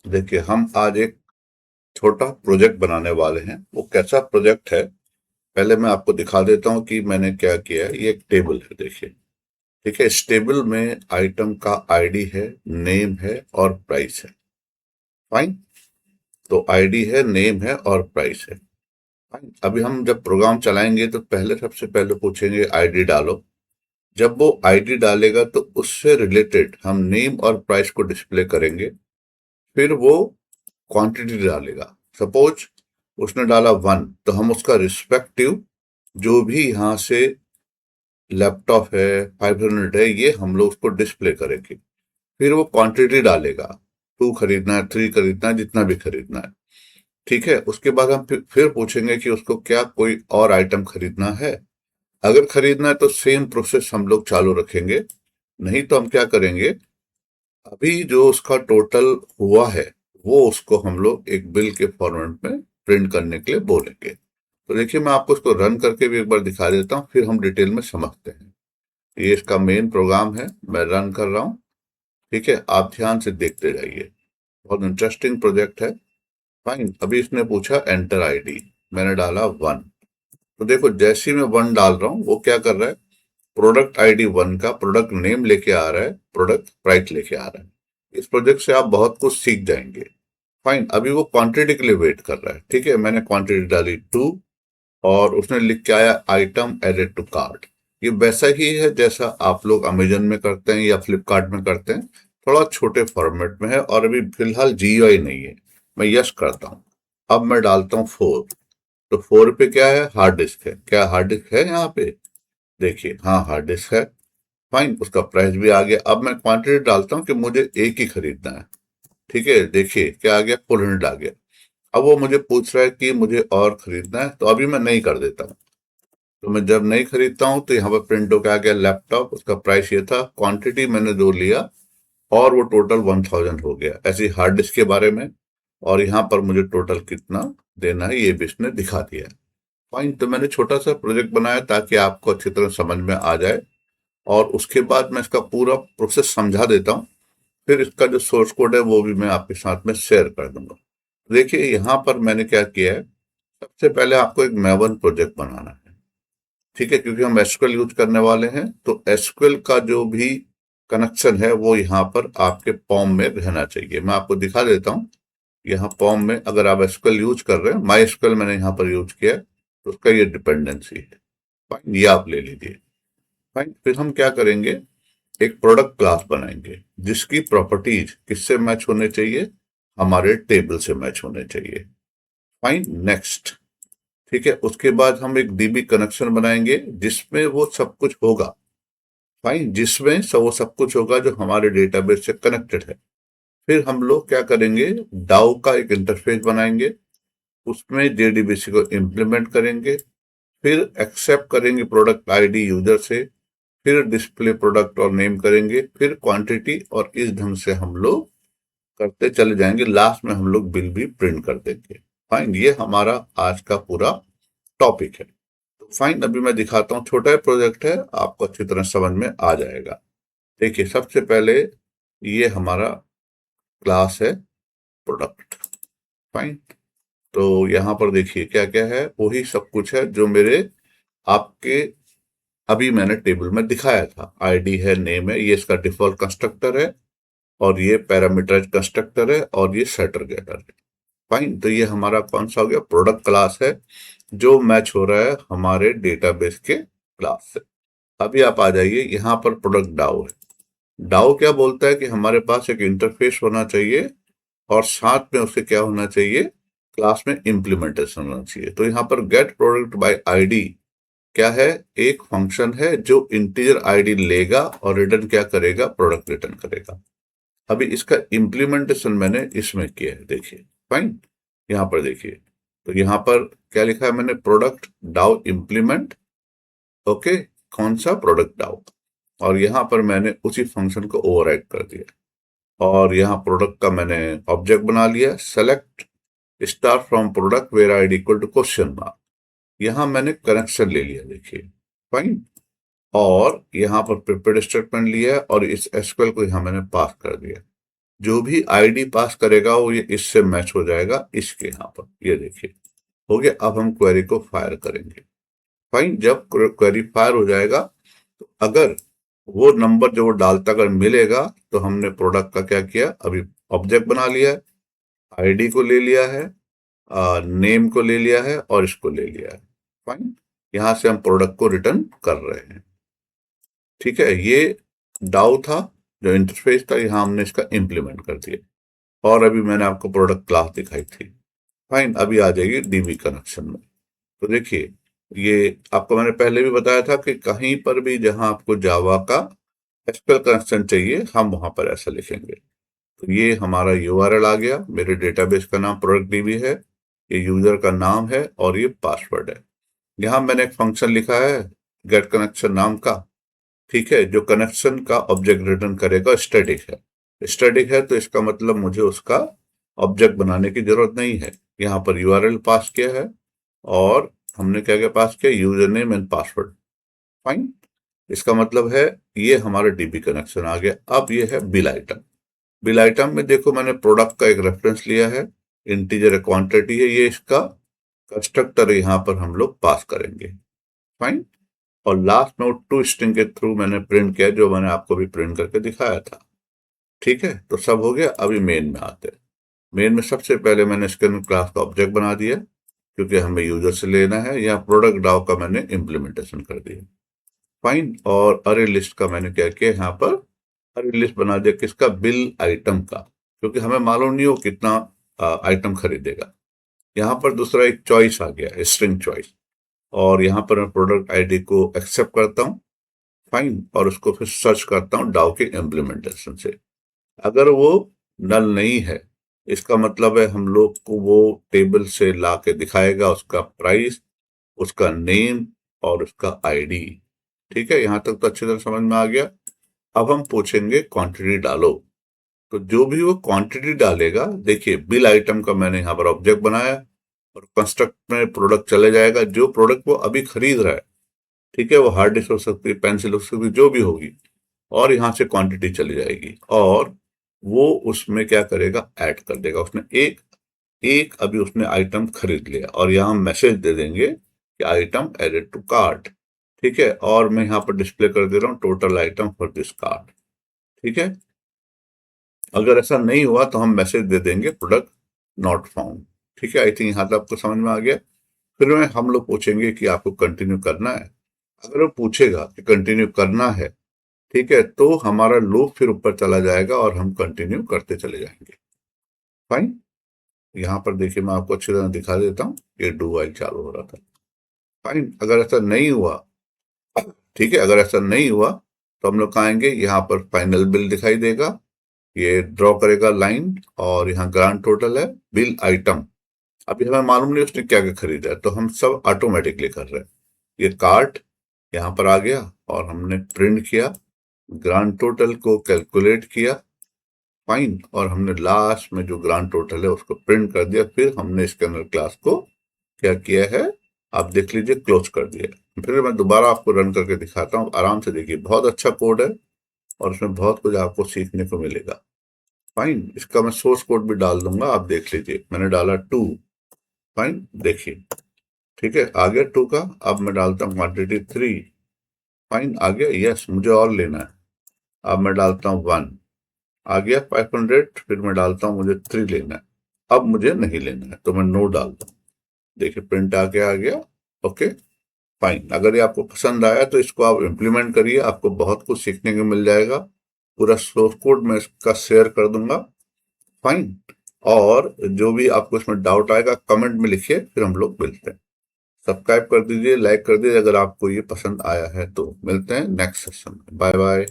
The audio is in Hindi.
देखिए, हम आज एक छोटा प्रोजेक्ट बनाने वाले हैं। वो कैसा प्रोजेक्ट है, पहले मैं आपको दिखा देता हूँ कि मैंने क्या किया है। ये एक टेबल है, देखिए। ठीक है, इस टेबल में आइटम का आईडी है, नेम है और प्राइस है। फाइन। तो आईडी है, नेम है और प्राइस है। फाइन। अभी हम जब प्रोग्राम चलाएंगे तो पहले सबसे पहले पूछेंगे आईडी डालो। जब वो आईडी डालेगा तो उससे रिलेटेड हम नेम और प्राइस को डिस्प्ले करेंगे। फिर वो क्वांटिटी डालेगा। सपोज उसने डाला 1, तो हम उसका रिस्पेक्टिव जो भी यहाँ से लैपटॉप है, 500 है, ये हम लोग उसको डिस्प्ले करेंगे। फिर वो क्वांटिटी डालेगा, 2 खरीदना है, 3 खरीदना है, जितना भी खरीदना है। ठीक है, उसके बाद हम फिर पूछेंगे कि उसको क्या कोई और आइटम खरीदना है। अगर खरीदना है तो सेम प्रोसेस हम लोग चालू रखेंगे। नहीं तो हम क्या करेंगे, अभी जो उसका टोटल हुआ है वो उसको हम लोग एक बिल के फॉर्मेट में प्रिंट करने के लिए बोलेंगे। तो देखिए, मैं आपको इसको रन करके भी एक बार दिखा देता हूँ, फिर हम डिटेल में समझते हैं। ये इसका मेन प्रोग्राम है, मैं रन कर रहा हूँ। ठीक है, आप ध्यान से देखते जाइए। बहुत इंटरेस्टिंग प्रोजेक्ट है। फाइन। अभी इसने पूछा एंटर आईडी, मैंने डाला 1। तो देखो, जैसे ही मैं 1 डाल रहा हूँ वो क्या कर रहा है, प्रोडक्ट आईडी 1 का प्रोडक्ट नेम लेके आ रहा है, प्रोडक्ट प्राइस लेके आ रहा है। इस प्रोजेक्ट से आप बहुत कुछ सीख जाएंगे। फाइन। अभी वो क्वांटिटी के लिए वेट कर रहा है। ठीक है, मैंने क्वांटिटी डाली 2 और उसने लिख के आया आइटम एडेड टू कार्ट। ये वैसा ही है जैसा आप लोग अमेजन में करते हैं या फ्लिपकार्ट में करते हैं, थोड़ा छोटे फॉर्मेट में है और अभी फिलहाल जीयूआई नहीं है। मैं यस करता हूँ। अब मैं डालता हूँ 4। तो 4 पे क्या है, हार्ड डिस्क है। क्या हार्ड डिस्क है यहाँ पे? देखिए, हाँ, हार्ड डिस्क है। फाइन। उसका प्राइस भी आ गया। अब मैं क्वांटिटी डालता हूँ कि मुझे एक ही खरीदना है। ठीक है, देखिए क्या आ गया, 400 आ गया। अब वो मुझे पूछ रहा है कि मुझे और खरीदना है, तो अभी मैं नहीं कर देता हूँ। तो मैं जब नहीं खरीदता हूँ तो यहाँ पर प्रिंट होकर आ गया लैपटॉप, उसका प्राइस ये था, क्वांटिटी मैंने जो लिया और वो टोटल 1000 हो गया। ऐसे ही हार्ड डिस्क के बारे में, और यहाँ पर मुझे टोटल कितना देना है ये भी इसने दिखा दिया है। फाइन। तो मैंने छोटा सा प्रोजेक्ट बनाया ताकि आपको अच्छी तरह समझ में आ जाए, और उसके बाद मैं इसका पूरा प्रोसेस समझा देता हूँ। फिर इसका जो सोर्स कोड है वो भी मैं आपके साथ में शेयर कर दूंगा। देखिए, यहाँ पर मैंने क्या किया है, सबसे पहले आपको एक मैवन प्रोजेक्ट बनाना है। ठीक है, क्योंकि हम एसक्यूएल यूज करने वाले हैं, तो एसक्यूएल का जो भी कनेक्शन है वो यहाँ पर आपके पॉम में रहना चाहिए। मैं आपको दिखा देता हूँ। यहाँ पॉम में अगर आप एसक्यूएल यूज कर रहे हैं, माई एसक्यूएल मैंने यहाँ पर यूज किया है, तो उसका ये डिपेंडेंसी है। फाइन, ये आप ले लीजिए। फाइन। फिर हम क्या करेंगे, एक प्रोडक्ट क्लास बनाएंगे जिसकी प्रॉपर्टीज किससे मैच होने चाहिए, हमारे टेबल से मैच होने चाहिए। फाइन। नेक्स्ट। ठीक है, उसके बाद हम एक डीबी कनेक्शन बनाएंगे जिसमें वो सब कुछ होगा। फाइन, जिसमें सब वो सब कुछ होगा जो हमारे डेटाबेस से कनेक्टेड है। फिर हम लोग क्या करेंगे, डाउ का एक इंटरफेस बनाएंगे, उसमें जेडीबीसी को इम्प्लीमेंट करेंगे। फिर एक्सेप्ट करेंगे प्रोडक्ट आईडी यूजर से। फिर डिस्प्ले प्रोडक्ट और नेम करेंगे, फिर क्वांटिटी, और इस ढंग से हम लोग करते चले जाएंगे। लास्ट में हम लोग बिल भी प्रिंट कर देंगे। फाइन, ये हमारा आज का पूरा टॉपिक है। तो फाइन, अभी मैं दिखाता हूँ। छोटा प्रोजेक्ट है, आपको अच्छी तरह समझ में आ जाएगा। देखिए, सबसे पहले ये हमारा क्लास है प्रोडक्ट। फाइन। तो यहाँ पर देखिए क्या क्या है, वही सब कुछ है जो मेरे आपके अभी मैंने टेबल में दिखाया था। आईडी है, नेम है, ये इसका डिफॉल्ट कंस्ट्रक्टर है, और ये पैरामीटराइज कंस्ट्रक्टर है, और ये सेटर गेटर है। फाइन। तो ये हमारा कौन सा हो गया, प्रोडक्ट क्लास है, जो मैच हो रहा है हमारे डेटाबेस के क्लास से। अभी आप आ जाइए, यहाँ पर प्रोडक्ट डाउ है। डाउ क्या बोलता है कि हमारे पास एक इंटरफेस होना चाहिए, और साथ में उसके क्या होना चाहिए, क्लास में इम्प्लीमेंटेशन होना चाहिए। तो यहाँ पर गेट प्रोडक्ट बाय आईडी क्या है, एक फंक्शन है जो इंटीजर आईडी लेगा और रिटर्न क्या करेगा, प्रोडक्ट रिटर्न करेगा। अभी इसका इम्प्लीमेंटेशन मैंने इसमें किया है, देखिए। फाइन। यहाँ पर देखिए, तो यहाँ पर क्या लिखा है मैंने, प्रोडक्ट डाउ इम्प्लीमेंट। ओके, कौन सा, प्रोडक्ट डाउ। और यहाँ पर मैंने उसी फंक्शन को ओवरराइड कर दिया, और यहाँ प्रोडक्ट का मैंने ऑब्जेक्ट बना लिया। Select star from product where ID equal to question mark. यहाँ मैंने कनेक्शन ले लिया, देखिए। फाइन। और यहाँ पर प्रिपेयर्ड स्टेटमेंट लिया है, और इस एसक्यूएल को यहाँ मैंने पास कर दिया। जो भी आईडी पास करेगा वो ये इससे मैच हो जाएगा इसके यहाँ पर, ये देखिए हो गया। अब हम क्वेरी को फायर करेंगे। फाइन, जब क्वेरी फायर हो जाएगा तो अगर वो नंबर जो वो डालता अगर मिलेगा तो हमने प्रोडक्ट का क्या किया, अभी ऑब्जेक्ट बना लिया है, आईडी को ले लिया है, नेम को ले लिया है और इसको ले लिया है। फाइन, यहां से हम प्रोडक्ट को रिटर्न कर रहे हैं। ठीक है, ये डाउ था जो इंटरफेस था, यहां हमने इसका इंप्लीमेंट कर दिया और अभी मैंने आपको प्रोडक्ट क्लास दिखाई थी। फाइन, अभी आ जाएगी डीबी कनेक्शन में। तो देखिए, ये आपको मैंने पहले भी बताया था कि कहीं पर भी जहां आपको जावा का एसक्यूएल कनेक्शन चाहिए हम वहां पर ऐसा लिखेंगे। तो ये हमारा यूआरएल आ गया, मेरे डेटाबेस का नाम प्रोडक्ट डीबी है, ये यूजर का नाम है और ये पासवर्ड है। यहां मैंने एक फंक्शन लिखा है गेट कनेक्शन नाम का। ठीक है, जो कनेक्शन का ऑब्जेक्ट रिटर्न करेगा स्टैटिक है। स्टैटिक है तो इसका मतलब मुझे उसका ऑब्जेक्ट बनाने की जरूरत नहीं है। यहाँ पर यूआरएल पास किया है और हमने क्या क्या पास किया, user name and password. Fine, इसका मतलब है ये हमारा डीबी कनेक्शन आ गया। अब ये है बिल आइटम। बिल आइटम में देखो मैंने प्रोडक्ट का एक रेफरेंस लिया है, इंटीजर क्वांटिटी है, ये इसका कंस्ट्रक्टर यहाँ पर हम लोग पास करेंगे। फाइन, और लास्ट नोट टू स्ट्रिंग के थ्रू मैंने प्रिंट किया जो मैंने आपको भी प्रिंट करके दिखाया था। ठीक है, तो सब हो गया। अभी मेन में आते हैं। मेन में सबसे पहले मैंने स्कैनर क्लास का ऑब्जेक्ट बना दिया क्योंकि हमें यूजर से लेना है। यहाँ प्रोडक्ट डाउ का मैंने इम्प्लीमेंटेशन कर दिया। फाइन, और अरे लिस्ट का मैंने क्या किया, यहाँ पर अरे लिस्ट बना दिया किसका, बिल आइटम का, क्योंकि हमें मालूम नहीं हो कितना आइटम खरीदेगा। यहाँ पर दूसरा एक चॉइस आ गया, स्ट्रिंग चॉइस, और यहाँ पर मैं प्रोडक्ट आईडी को एक्सेप्ट करता हूँ। फाइन, और उसको फिर सर्च करता हूँ डाउ के इम्प्लीमेंटेशन से। अगर वो नल नहीं है इसका मतलब है हम लोग को वो टेबल से ला के दिखाएगा उसका प्राइस, उसका नेम और उसका आईडी। ठीक है, यहां तक तो अच्छी तरह समझ में आ गया। अब हम पूछेंगे क्वांटिटी डालो। तो जो भी वो क्वांटिटी डालेगा, देखिए बिल आइटम का मैंने यहाँ पर ऑब्जेक्ट बनाया और कंस्ट्रक्ट में प्रोडक्ट चले जाएगा जो प्रोडक्ट वो अभी खरीद रहा है। ठीक है, वो हार्ड डिस्क हो सकती है, पेंसिल हो सकती है, जो भी होगी, और यहाँ से क्वांटिटी चली जाएगी और वो उसमें क्या करेगा, ऐड कर देगा। उसने एक एक अभी उसने आइटम खरीद लिया और यहाँ मैसेज दे देंगे कि आइटम एडेड टू कार्ट। ठीक है, और मैं यहाँ पर डिस्प्ले कर दे रहा हूँ total item for this cart. ठीक है, अगर ऐसा नहीं हुआ तो हम मैसेज दे देंगे प्रोडक्ट नॉट फाउंड। ठीक है, आई थिंक यहाँ तक आपको समझ में आ गया। फिर में हम लोग पूछेंगे कि आपको कंटिन्यू करना है। अगर वो पूछेगा कि कंटिन्यू करना है, ठीक है, तो हमारा लूप फिर ऊपर चला जाएगा और हम कंटिन्यू करते चले जाएंगे। फाइन, यहाँ पर देखिए मैं आपको अच्छी तरह दिखा देता हूँ, ये डू वाइल चालू हो रहा था। फाइन, अगर ऐसा नहीं हुआ, ठीक है, अगर ऐसा नहीं हुआ तो हम लोग आएंगे, यहाँ पर फाइनल बिल दिखाई देगा, ये ड्रॉ करेगा लाइन और यहाँ ग्रांड टोटल है बिल आइटम। अभी हमें मालूम नहीं उसने क्या क्या खरीदा है तो हम सब ऑटोमेटिकली कर रहे हैं। ये कार्ट यहाँ पर आ गया और हमने प्रिंट किया, ग्रांड टोटल को कैलकुलेट किया। फाइन, और हमने लास्ट में जो ग्रांड टोटल है उसको प्रिंट कर दिया। फिर हमने स्कैनर क्लास को क्या किया है, आप देख लीजिए, क्लोज कर दिया। फिर मैं दोबारा आपको रन करके दिखाता हूँ, आराम से देखिए, बहुत अच्छा कोड है और उसमें बहुत कुछ आपको सीखने को मिलेगा। फाइन, इसका मैं सोर्स कोड भी डाल दूंगा, आप देख लीजिए, मैंने डाला 2। फाइन, देखिए, ठीक है, आ गया 2 का। अब मैं डालता हूँ क्वांटिटी 3। फाइन, आ गया, यस, मुझे और लेना है। अब मैं डालता हूँ 1, आ गया 500। फिर मैं डालता हूँ मुझे 3 लेना है, अब मुझे नहीं लेना है तो मैं नो डालता हूँ। देखिए प्रिंट आके आ गया। ओके, फाइन, अगर ये आपको पसंद आया तो इसको आप इम्प्लीमेंट करिए, आपको बहुत कुछ सीखने को मिल जाएगा। पूरा सोर्स कोड मैं इसका शेयर कर दूंगा। फाइन, और जो भी आपको इसमें डाउट आएगा कमेंट में लिखिए, फिर हम लोग मिलते हैं। सब्सक्राइब कर दीजिए, लाइक कर दीजिए अगर आपको ये पसंद आया है तो। मिलते हैं नेक्स्ट सेशन में, बाय बाय।